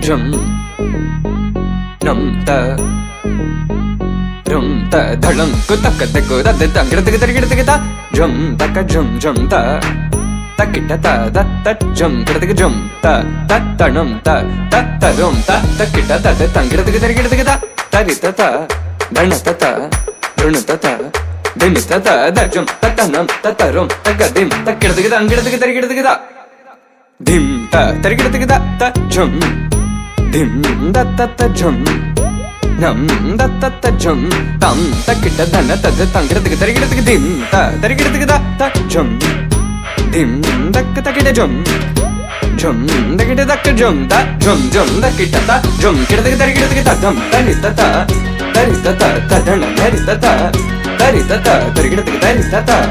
jum nam ta rum ta dhalam ku tak tak da da da gida gida gida gida jum tak jum jum ta takita ta da ta jum gida gida jum ta ta tanam ta ta tarum ta takita da da gida gida gida gida tarita ta dhanata ta drunata ta dimita ta da jum ta tanam ta tarum ta gadim ta gida gida gida dim ta tarigida gida ta jum dim da ta ta jum nam da ta ta jum tam takita dana ta da tangida tarigida dim ta tarigida gida ta jum dim dak takita jum jum dakita dak jum da jum jum dakita ta jum kida tarigida gida dam tarita ta ta dana tarita ta tarigida tarigida ta